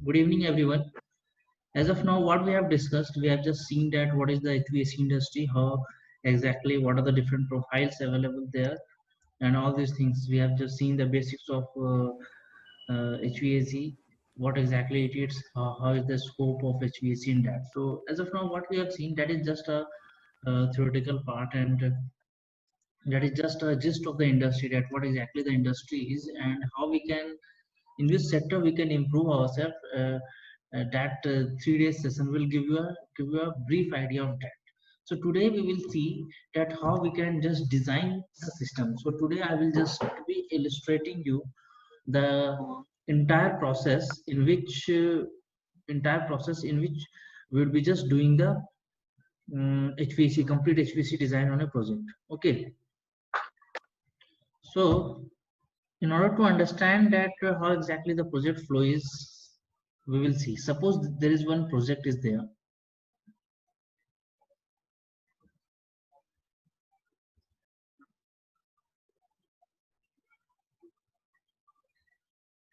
Good evening, everyone. As of now, what we have discussed, we have just seen that what is the HVAC industry, how exactly, what are the different profiles available there, and all these things. We have just seen the basics of HVAC, what exactly it is, how is the scope of HVAC in that. So, as of now, what we have seen, that is just a theoretical part, and that is just a gist of the industry, that what exactly the industry is and how we can, in which sector we can improve ourselves. That 3 day session will give you a brief idea of that. So today we will see that how we can just design the system. So today I will just be illustrating you the entire process in which we will be just doing the HVAC complete HVAC design on a project. Okay, so in order to understand that how exactly the project flow is, we will see. Suppose there is one project is there.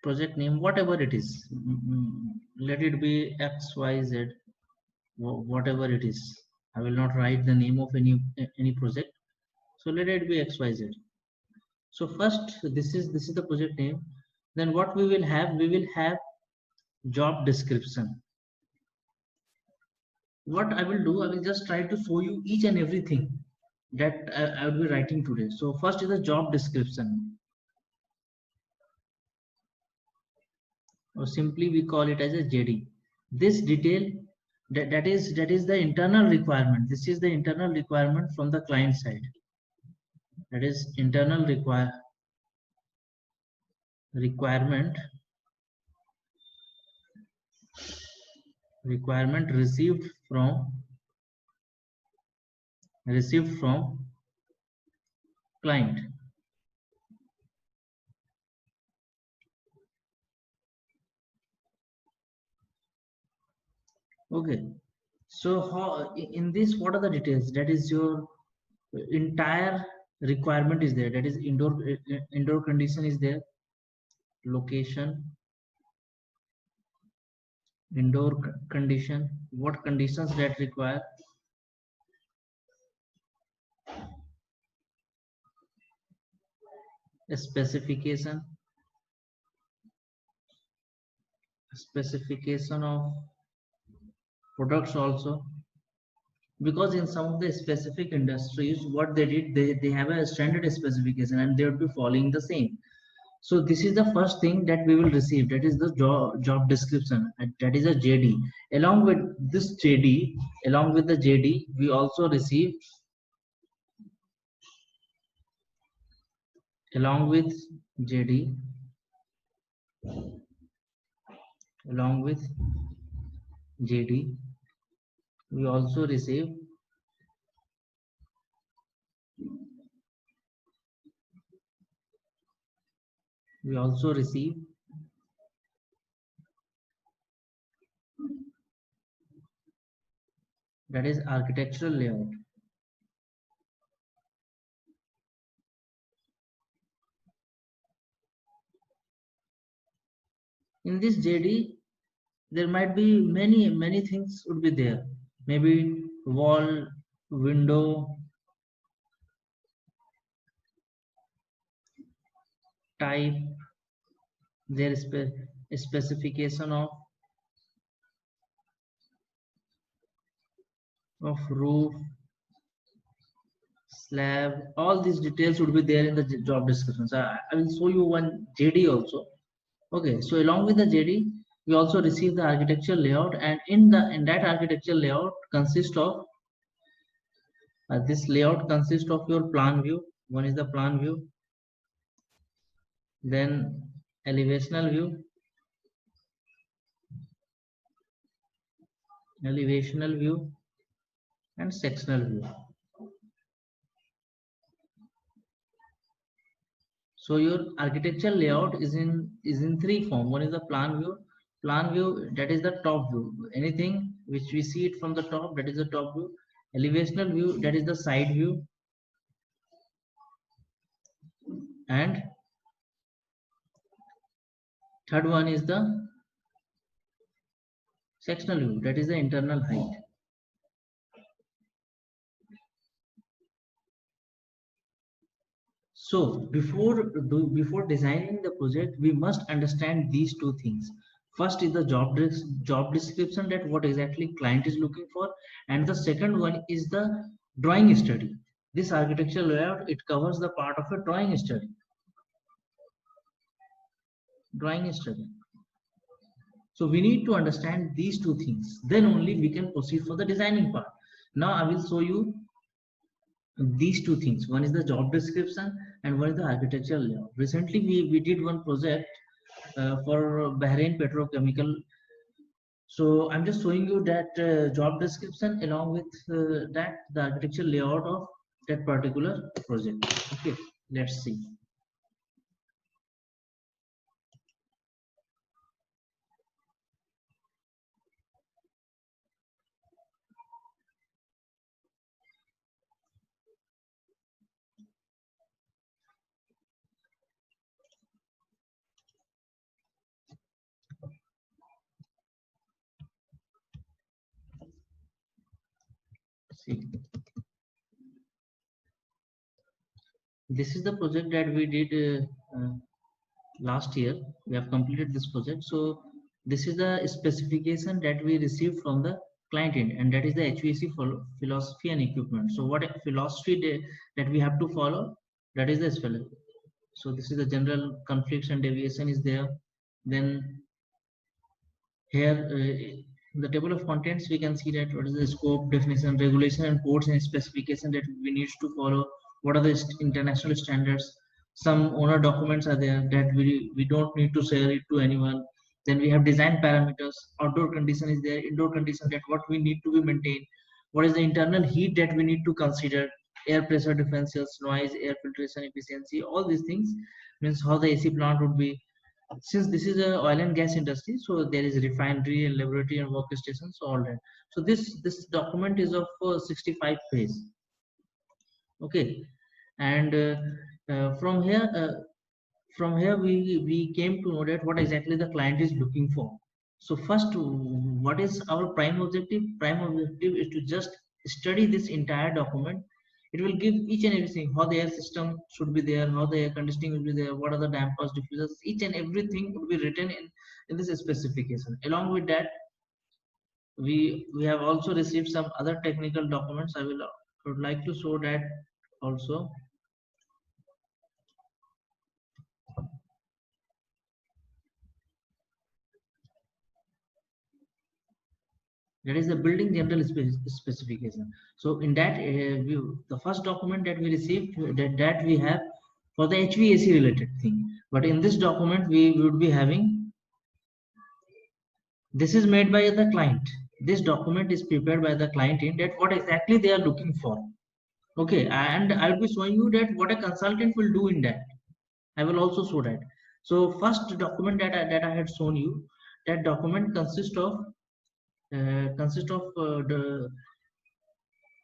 Project name, whatever it is, let it be XYZ, whatever it is. I will not write the name of any project. So let it be XYZ. So first, this is the project name. Then what we will have? We will have job description. What I will do, I will just try to show you each and everything that I will be writing today. So first is the job description, or simply we call it as a JD. This detail, that is the internal requirement. This is the internal requirement from the client side. That is internal requirement received from client. Okay, so how in this, what are the details? That is your entire requirement is there. That is indoor condition is there, location, condition, what conditions that require, a specification of products also, because in some of the specific industries what they did, they have a standard specification and they would be following the same. So this is the first thing that we will receive, that is the job description, and that is a JD. Along with this JD, along with the JD, we also receive, along with JD, along with JD, we also receive we also receive that is architectural layout. In this JD, there might be many things would be there. Maybe wall, window, type, there is a specification of roof, slab. All these details would be there in the job description. So I will show you one JD also. Okay, so along with the JD, we also receive the architecture layout, and in that architecture layout consists of this layout consists of your plan view. One is the plan view, then elevational view, and sectional view. So your architecture layout is in three form. One is the plan view. Plan view, that is the top view. Anything which we see it from the top, that is the top view. Elevational view, that is the side view, and third one is the Sectional view, that is the internal height. So before designing the project, we must understand these two things. First is the job description, that what exactly client is looking for, and the second one is the drawing study. This architectural layout, it covers the part of a drawing study. Drawing study. So we need to understand these two things. Then only we can proceed for the designing part. Now I will show you these two things. One is the job description and one is the architectural layout. Recently we did one project for Bahrain Petrochemical. So I'm just showing you that job description along with that the architectural layout of that particular project. Okay, let's see. See, this is the project that we did last year. We have completed this project. So this is the specification that we received from the client end, and that is the HVAC philosophy and equipment. So what philosophy that we have to follow, that is this fellow. So this is the general conflicts and deviation is there. Then here the table of contents, we can see that what is the scope, definition, regulation, and codes and specification that we need to follow. What are the international standards? Some owner documents are there that we don't need to share it to anyone. Then we have design parameters. Outdoor condition is there. Indoor condition, that what we need to be maintained. What is the internal heat that we need to consider? Air pressure differentials, noise, air filtration efficiency. All these things means how the AC plant would be. Since this is a oil and gas industry, so there is refinery and laboratory and workstations, all that. So this document is of 65 pages. Okay, and from here we came to know that what exactly the client is looking for. So first, what is our prime objective? Prime objective is to just study this entire document. It will give each and everything, how the air system should be there, how the air conditioning will be there, what are the dampers, diffusers, each and everything would be written in this specification. Along with that, we have also received some other technical documents. Would like to show that also. That is the building general specification. So in that view, the first document that we received, that we have for the HVAC related thing. But in this document, we would be having, this is made by the client. This document is prepared by the client in that what exactly they are looking for. Okay, and I will be showing you that what a consultant will do in that. I will also show that. So first document that I had shown you, that document consists of the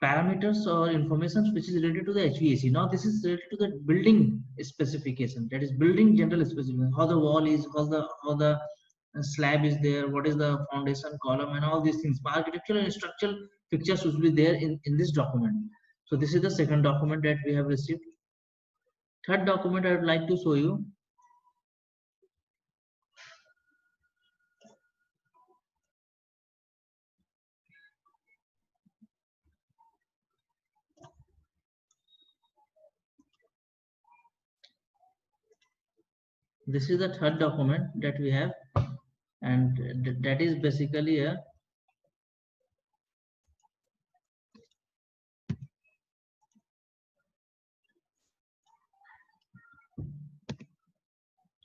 parameters or information which is related to the HVAC. Now this is related to the building specification, that is building general specification, how the wall is, how the slab is there, what is the foundation column, and all these things. Architectural and structural pictures should be there in this document. So this is the second document that we have received. Third document I would like to show you. This is the third document that we have, and that is basically a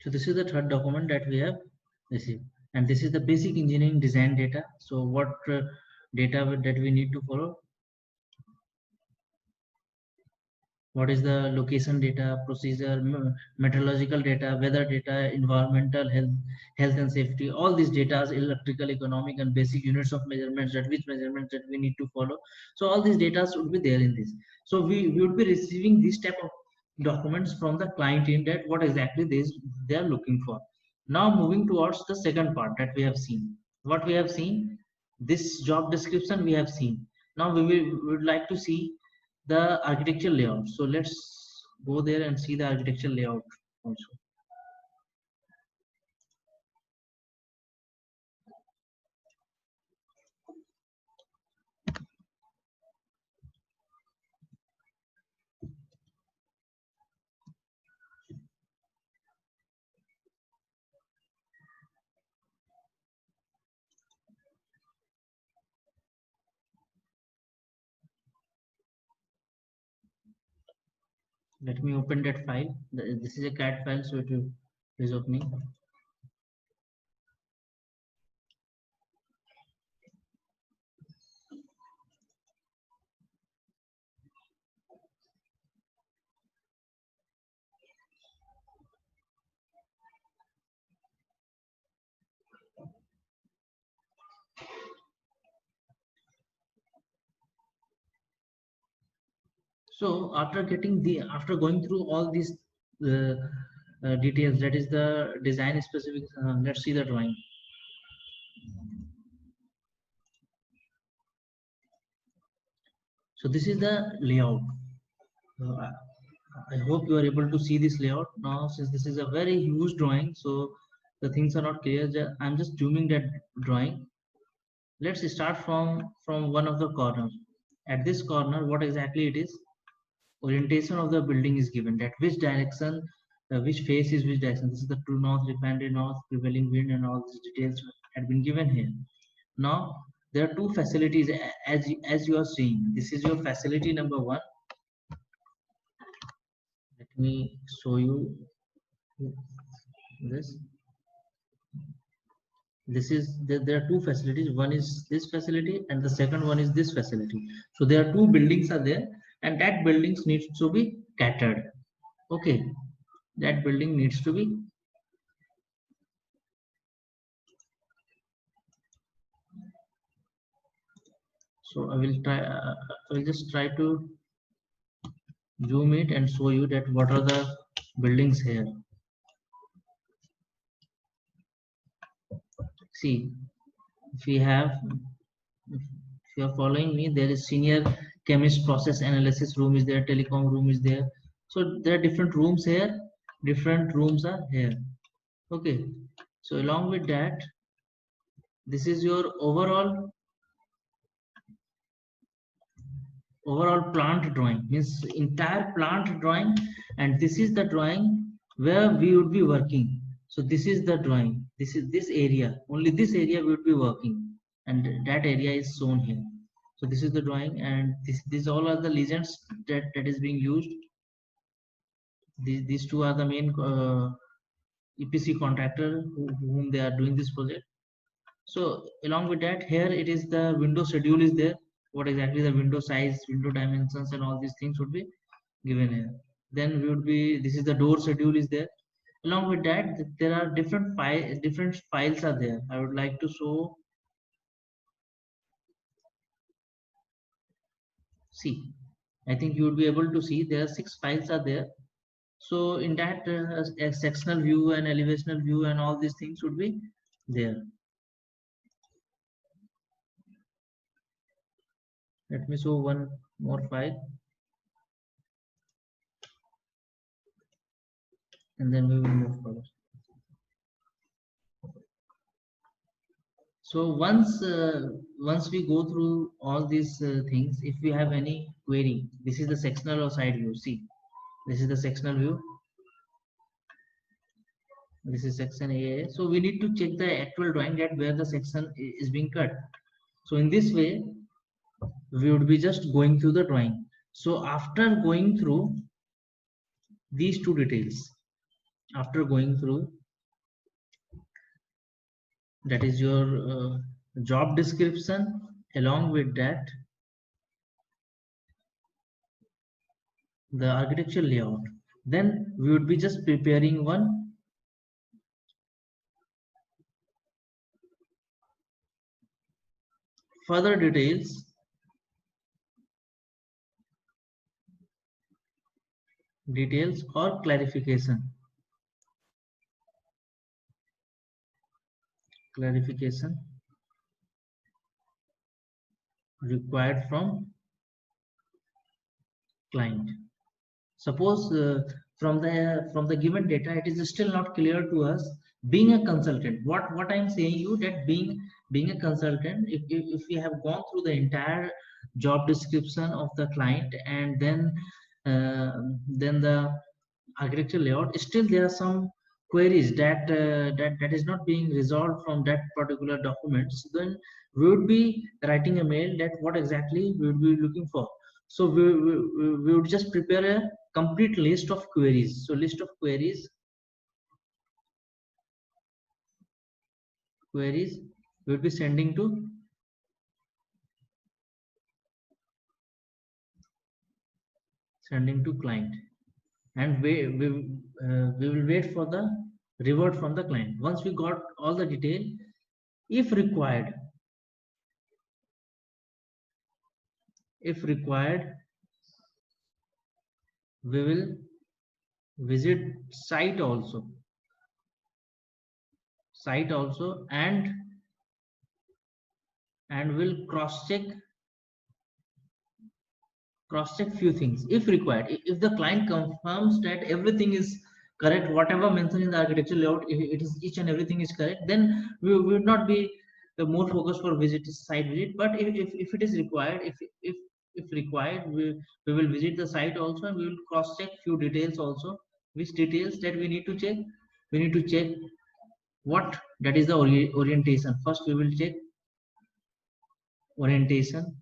so this is the third document that we have received, and this is the basic engineering design data. So what data that we need to follow? What is the location data, procedure, meteorological data, weather data, environmental health and safety, all these data, electrical, economic, and basic units of measurements, that which measurements that we need to follow. So all these data would be there in this. So we would be receiving this type of documents from the client in that what exactly they are looking for. Now moving towards the second part that we have seen. What we have seen, This job description we have seen. Now we would like to see the architecture layout. So let's go there and see the architecture layout also. Let me open that file. This is a CAD file, so it is opening. So after going through all these uh, details, that is the design specific. Let's see the drawing. So this is the layout. Uh, I hope you are able to see this layout now. Since this is a very huge drawing, so the things are not clear. I'm just zooming that drawing. Let's start from one of the corners. At this corner, what exactly it is? Orientation of the building is given. That which direction, which face is which direction. This is the true north, refinery north, prevailing wind, and all these details had been given here. Now there are two facilities as you are seeing. This is your facility number one. Let me show you this. This is there are two facilities. One is this facility and the second one is this facility. So there are two buildings are there, and that buildings needs to be catered. Okay, that building needs to be. So I will try. I will just try to zoom it and show you that what are the buildings here. See, if we have, if you are following me, there is senior chemist process analysis room is there, telecom room is there. So there are different rooms here, different rooms are here. Okay, so along with that, this is your overall plant drawing, means entire plant drawing, and this is the drawing where we would be working. So this is the drawing, this is this area, only this area we would be working, and that area is shown here. So this is the drawing, and these all are the legends that is being used. These two are the main EPC contractor whom they are doing this project. So along with that, here it is the window schedule is there. What exactly the window size, window dimensions, and all these things would be given here. Then we would be, this is the door schedule is there. Along with that, there are different files are there. I would like to show. See, I think you would be able to see there are 6 files are there. So in that, a sectional view and elevational view and all these things would be there. Let me show one more file, and then we will move forward. So once we go through all these things, if we have any query, this is the sectional or side view. See, this is the sectional view. This is section A. So we need to check the actual drawing that where the section is being cut. So in this way, we would be just going through the drawing. So after going through these two details, after going through, that is your job description, along with that the architecture layout, then we would be just preparing one further details or clarification required from client. Suppose from the given data, it is still not clear to us. Being a consultant, what I'm saying you that being a consultant, if we have gone through the entire job description of the client, and then the architecture layout, still there are some queries that is not being resolved from that particular document. So then we would be writing a mail that what exactly we would be looking for. So we would just prepare a complete list of queries. So list of queries we would be sending to client, and we will wait for the reward from the client. Once we got all the detail, if required, if required we will visit site also and will cross check few things if required. If the client confirms that everything is correct, whatever mentioned in the architecture layout, if it is each and everything is correct, then we would not be more focused for site visit. But if it is required, if required, we will visit the site also, and we will cross check few details also. Which details that we need to check? We need to check what that is the orientation. First we will check orientation,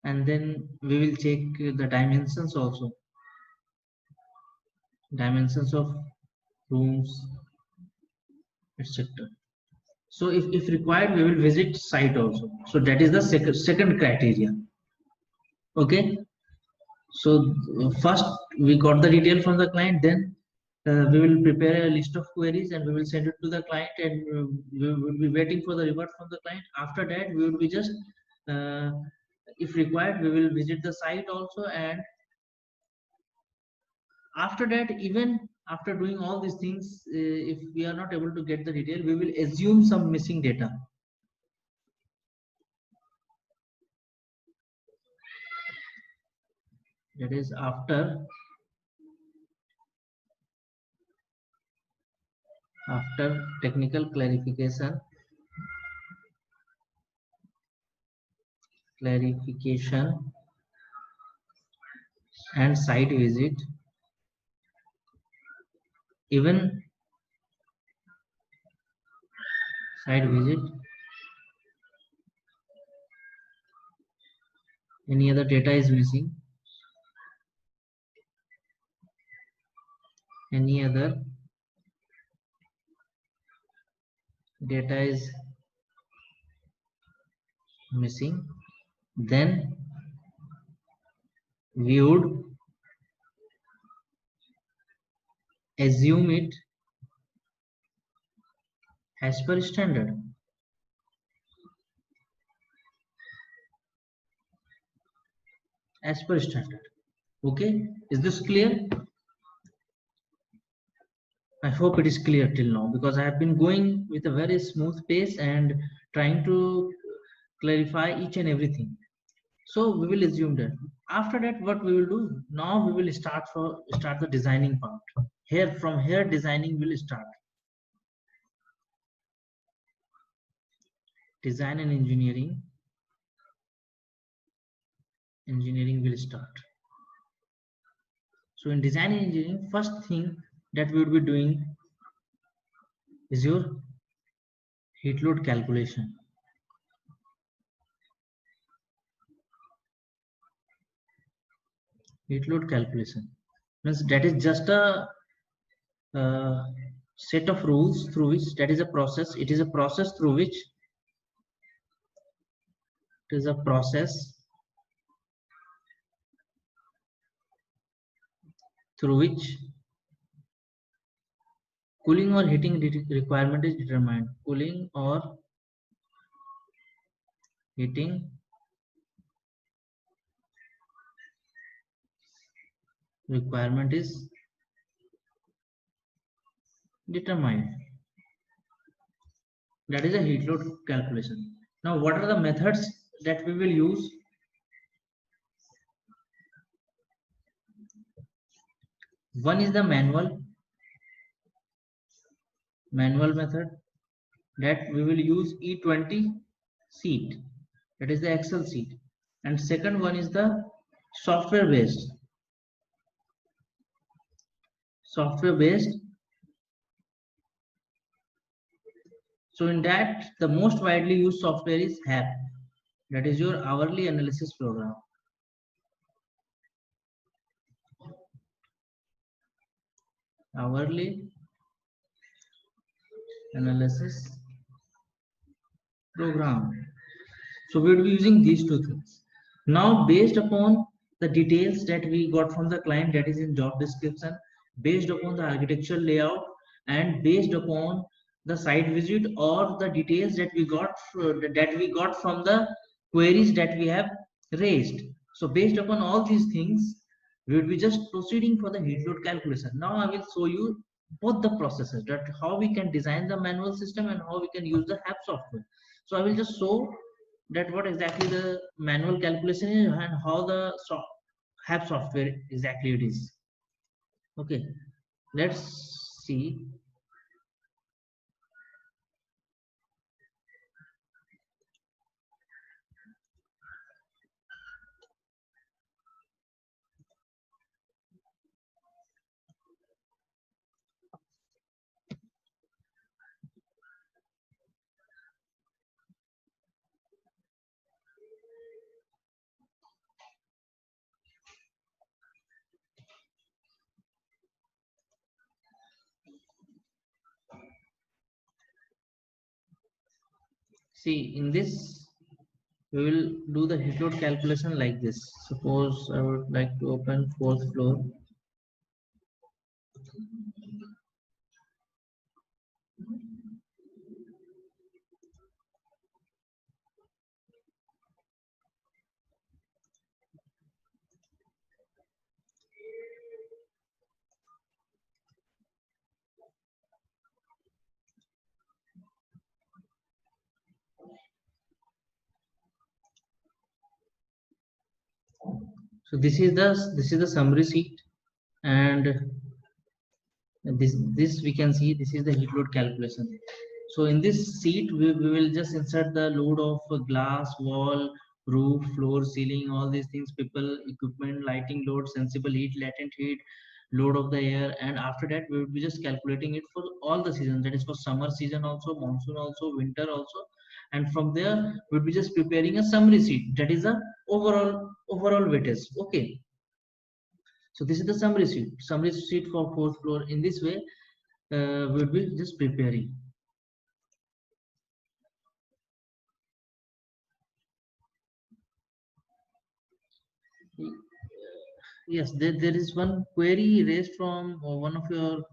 and then we will check the dimensions also, dimensions of rooms, etc. So if required, we will visit site also. So that is the second criteria. Okay. So first we got the detail from the client, then we will prepare a list of queries and we will send it to the client, and we will be waiting for the reward from the client. After that, we will be just uh, if required, we will visit the site also, and after that, even after doing all these things, if we are not able to get the detail, we will assume some missing data. That is after technical clarification and site visit, even site visit, any other data is missing, any other data is missing, then we would assume it as per standard. As per standard. Okay, is this clear? I hope it is clear till now, because I have been going with a very smooth pace and trying to clarify each and everything. So we will assume that. After that, what we will do? Now we will start the designing part. From here designing will start. Design and engineering will start. So in design and engineering, first thing that we would be doing is your heat load calculation. Heat load calculation means that is just a set of rules through which, that is a process. It is a process through which cooling or heating requirement is determined. Cooling or heating requirement is determined. That is a heat load calculation. Now, what are the methods that we will use, one is the manual method, that we will use E20 sheet, that is the Excel sheet. And second one is the software based. Software based. So in that, the most widely used software is HAP, that is your hourly analysis program. Hourly analysis program. So we will be using these two things. Now, based upon the details that we got from the client, that is in job description, based upon the architectural layout, and based upon the site visit or the details that we got from the queries that we have raised. So based upon all these things, we will be just proceeding for the heat load calculation. Now I will show you both the processes, that how we can design the manual system and how we can use the HAP software. So I will just show that what exactly the manual calculation is and how the HAP software exactly it is. Okay, let's see. See, in this, we will do the heat load calculation like this. Suppose I would like to open fourth floor. So this is the summary sheet, and this we can see this is the heat load calculation. So in this sheet we will just insert the load of glass, wall, roof, floor, ceiling, all these things, people, equipment, lighting load, sensible heat, latent heat, load of the air. And after that we will be just calculating it for all the seasons, that is for summer season also, monsoon also, winter also. And from there we'll be just preparing a summary sheet, that is a overall weightage. Okay, so this is the summary sheet for fourth floor. In this way we'll be just preparing. Yes, there is one query raised from one of your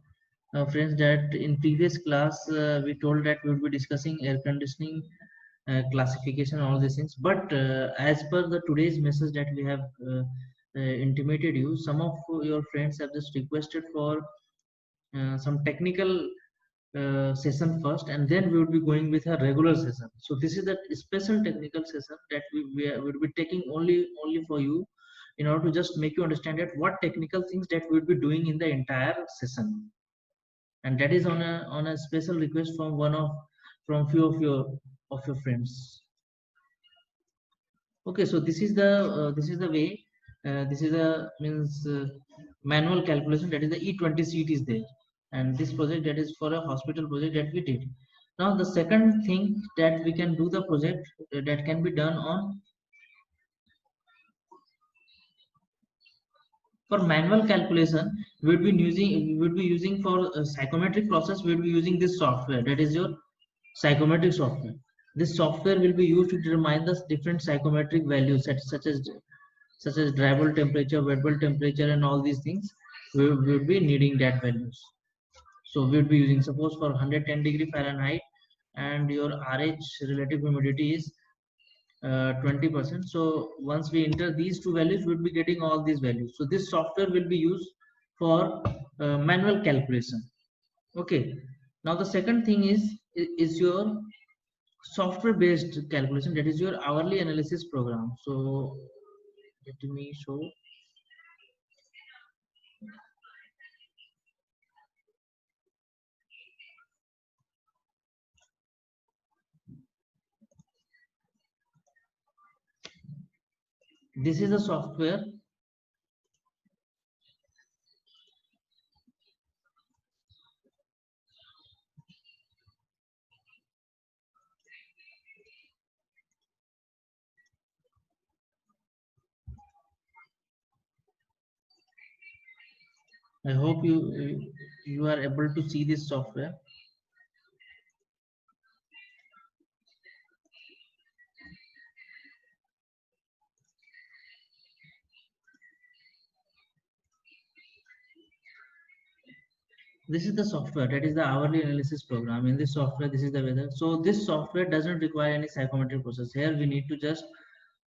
friends, that in previous class we told that we would be discussing air conditioning classification, all these things. But as per the today's message that we have intimated you, some of your friends have just requested for some technical session first, and then we would be going with a regular session. So this is the special technical session that will be taking only for you, in order to just make you understand that what technical things that we will be doing in the entire session. And that is on a special request from from few of your friends. Okay, so this is the way, this is a means manual calculation, that is the E20 sheet is there. And this project, that is for a hospital project that we did. Now the second thing that we can do the project that can be done on, for manual calculation, we would be using for psychometric process, we would be using this software, that is your psychometric software. This software will be used to determine the different psychometric values, such as dry bulb temperature, wet bulb temperature, and all these things. We will be needing that values. So we will be using, suppose for 110 degree Fahrenheit, and your RH relative humidity is 20%. So once we enter these two values, we'll be getting all these values. So this software will be used for manual calculation. Okay. Now the second thing is your software based calculation, that is your hourly analysis program. So let me show. This is the software. I hope you are able to see this software. This is the software, that is the hourly analysis program. In this software, this is the weather. So this software doesn't require any psychometric process. Here we need to just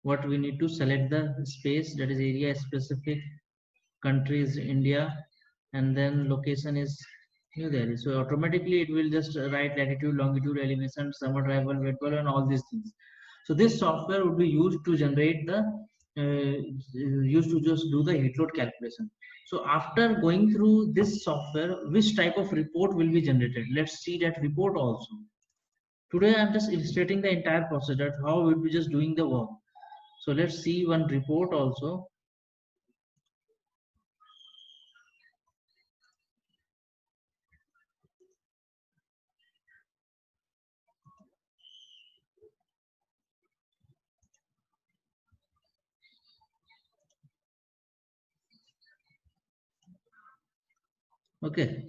what we need to select the space, that is area specific, country is India, and then location is New Delhi. So automatically it will just write latitude, longitude, elevation, summer travel, wet weather, and all these things. So this software would be used to generate the used to just do the heat load calculation. So after going through this software, which type of report will be generated? Let's see that report also. Today I'm just illustrating the entire process, that how we'll be just doing the work. So let's see one report also. Okay.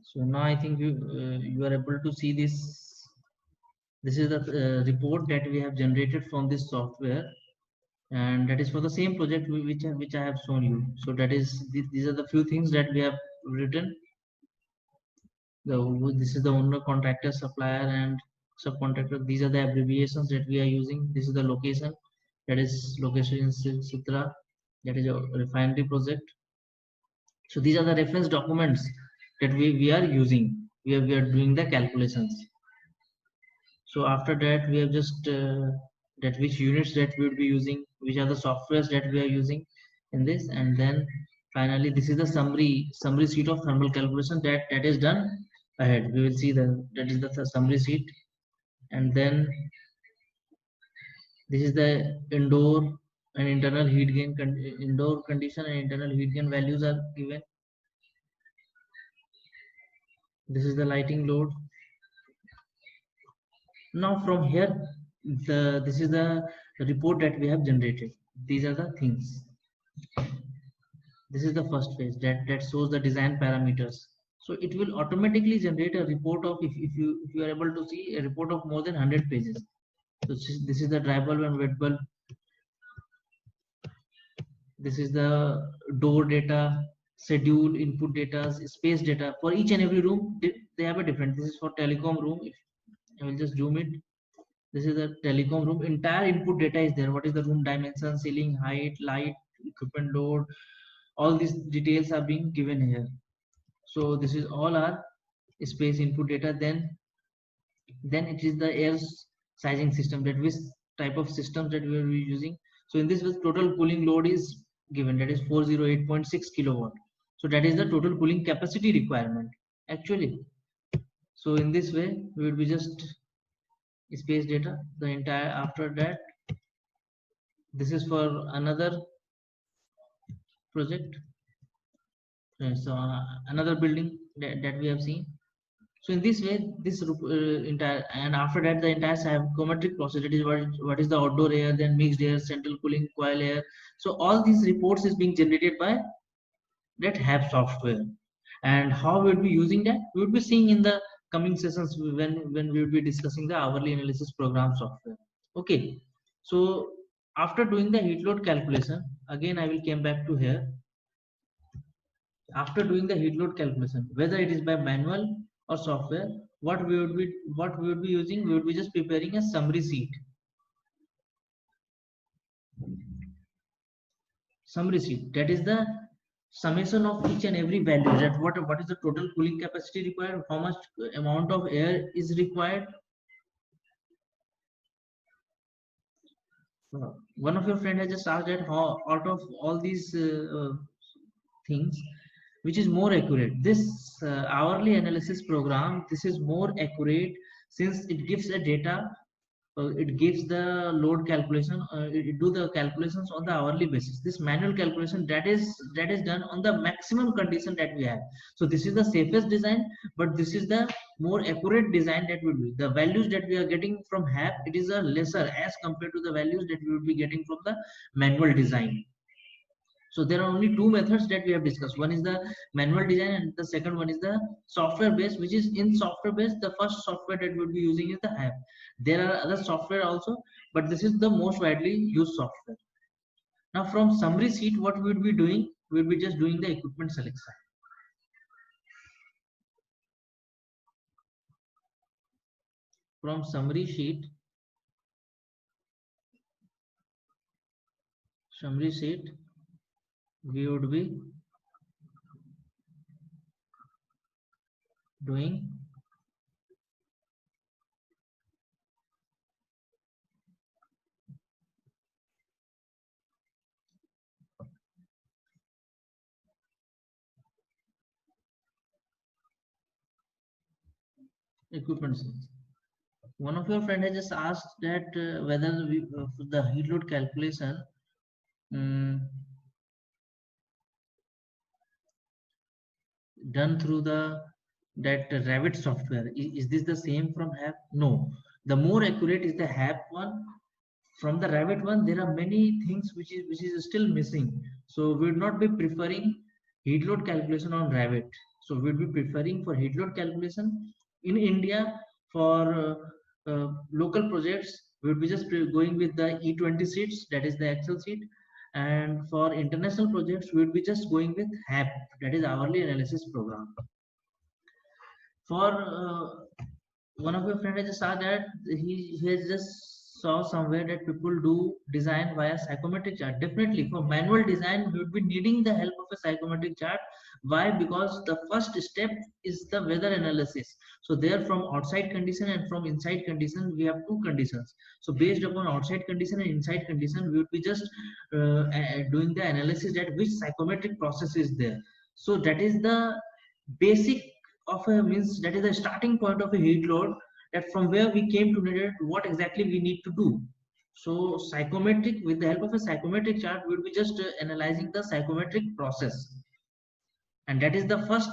So now I think you are able to see this. This is the report that we have generated from this software, and that is for the same project which I have shown you. So that is these are the few things that we have written. This is the owner, contractor, supplier, and subcontractor. These are the abbreviations that we are using. This is the location. That is location in Sitra. That is a refinery project. So these are the reference documents that we are using. We are doing the calculations. So after that, we have just that which units that we would be using, which are the softwares that we are using in this, and then finally this is the summary sheet of thermal calculation that is done ahead. We will see that is the summary sheet, and then this is the indoor and internal heat gain indoor condition and internal heat gain values are given. This is the lighting load. Now from here, this is the report that we have generated. These are the things. This is the first phase that shows the design parameters. So it will automatically generate a report of, if you are able to see, a report of more than 100 pages. So this is the dry bulb and wet bulb. This is the door data, schedule, input data, space data for each and every room. They have a different. This is for telecom room. If I will just zoom it. This is the telecom room. Entire input data is there. What is the room dimension, ceiling height, light, equipment load, all these details are being given here. So this is all our space input data. Then it is the air sizing system, that which type of systems that we will be using. So in this, total cooling load is given, that is 408.6 kilowatt. So that is the total cooling capacity requirement actually. So in this way we will be just space data the entire. After that, this is for another project. So another building that we have seen. So in this way, this entire, and after that the entire psychometric process, that is what is the outdoor air, then mixed air, central cooling, coil air. So all these reports is being generated by that HAB software. And how we will be using that, we will be seeing in the coming sessions when we will be discussing the hourly analysis program software. Okay. So after doing the heat load calculation, again I will came back to here. After doing the heat load calculation, whether it is by manual or software, what we would be using, we would be just preparing a summary sheet. Summary sheet, that is the summation of each and every value, that what is the total cooling capacity required, how much amount of air is required, One of your friend has just asked that how out of all these things, which is more accurate? This hourly analysis program, this is more accurate since it gives a data, it gives the load calculation, it do the calculations on the hourly basis. This manual calculation, that is done on the maximum condition that we have. So this is the safest design, but this is the more accurate design that will be. The values that we are getting from HAP, it is a lesser as compared to the values that we will be getting from the manual design. So there are only two methods that we have discussed. One is the manual design and the second one is the software based, which is in software based. The first software that we'll be using is the HAP. There are other software also, but this is the most widely used software. Now from summary sheet, what we'll be doing, we'll be just doing the equipment selection. From summary sheet, we would be doing equipment selection. One of your friend has just asked that whether the heat load calculation done through the that Revit software, is this the same from HAP? No, the more accurate is the HAP one. From the Revit one, there are many things which is still missing. So we would not be preferring heat load calculation on Revit. So we would be preferring for heat load calculation in India for local projects. We would be just going with the E20 sheets, that is the Excel sheet. And for international projects, we would be just going with HAP, that is hourly analysis program. For one of your friends, I just saw that he has just saw somewhere that people do design via psychometric chart. Definitely for manual design we would be needing the help of a psychometric chart. Why? Because the first step is the weather analysis. So there, from outside condition and from inside condition, we have two conditions. So based upon outside condition and inside condition, we would be just doing the analysis that which psychometric process is there. So that is the basic of a, means that is the starting point of a heat load, that from where we came to know what exactly we need to do. So psychometric, with the help of a psychometric chart, we will be just analyzing the psychometric process, and that is the first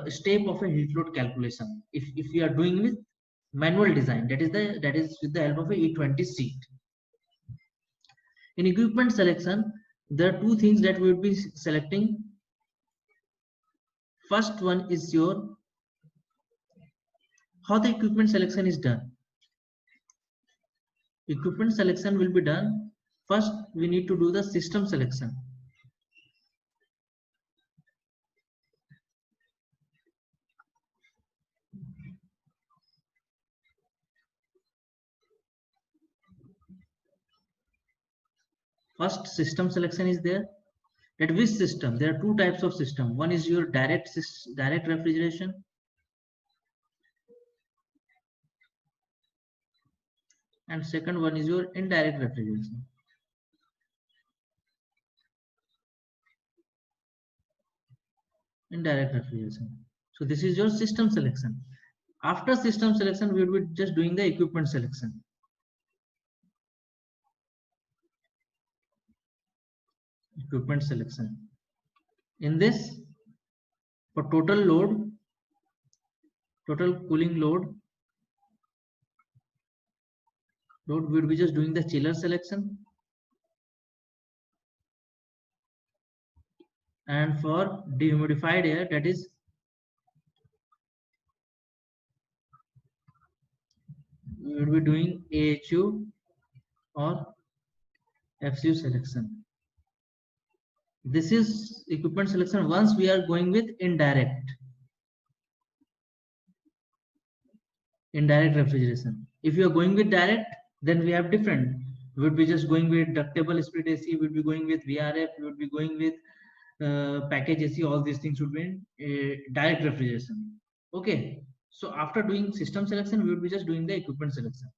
step of a heat load calculation. If we are doing with manual design, that is with the help of a E20 sheet. In equipment selection, there are two things that we will be selecting. First one is your how the equipment selection is done. Equipment selection will be done. First, we need to do the system selection. First, system selection is there. That which system? There are two types of system. One is your direct refrigeration, and second one is your indirect refrigeration. Indirect refrigeration. So this is your system selection. After system selection, we will be just doing the equipment selection. Equipment selection. In this, for total load, total cooling load, we will be just doing the chiller selection. And for dehumidified air, that is we will be doing AHU or FCU selection. This is equipment selection once we are going with indirect refrigeration. If you are going with direct, then we have different. We would be just going with ductable split AC, we would be going with VRF, we would be going with package AC. All these things would be in direct refrigeration. Okay. So after doing system selection, we would be just doing the equipment selection.